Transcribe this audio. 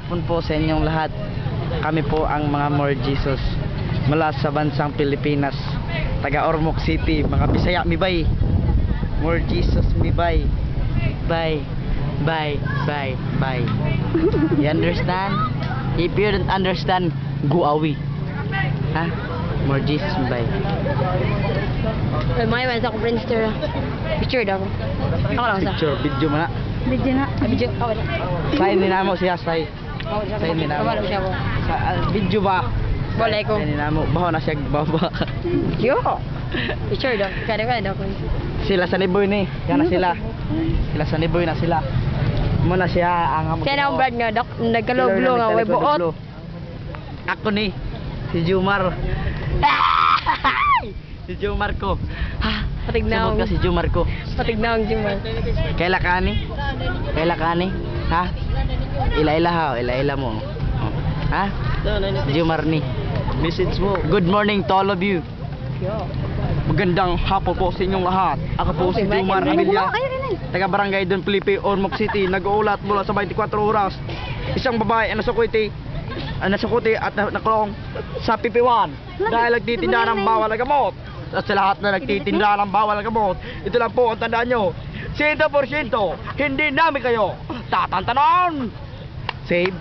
hapon po sa inyong lahat. Kami po ang mga More Jesus mula sa bansang Pilipinas, taga Ormoc City, mga Bisaya mibay. More Jesus mibay. Bye. Bye. Bye. Bye. You understand? If you don't understand, go away. Ha? More Jesus mibay. May man sa akong Friendster. Picture daw. Ako lang sa. Picture, video mo na. Video na. Video. Ako na. Sign din namo siya, sign. Sign din namo. Wala siya ko. Sa video ba? Wala ko. Sign din namo. Baho na siya baba. Yo. Picture daw. Kada daw ko. Sila sa Niboy ni. Yan na sila. Sila sa Niboy na sila. Muna siya ang Siya na ang brad nga nagkaloblo nga way buot. Ako ni si Jumar. Si Jumar ko. Ha, Patignaw. ka si Jumar ko. Patignaw ang Jumar. Kaila kani? Kaila kani? Ha? Ila-ila ha, ila-ila mo. Oh. Ha? Si Jumar ni. Message mo. Good morning to all of you. Yo. Magandang hapon po sa inyong lahat. Ako po si Jumar Abilia, taga Barangay Don Felipe, Ormoc City. Nag-uulat mula sa 24 oras. Isang babae ang nasukuti at nakulong sa PP1 dahil nagtitinda ng bawal na gamot. At sa lahat na nagtitinda ng bawal na gamot, ito lang po ang tandaan nyo, 100% hindi namin kayo tatantanan. Save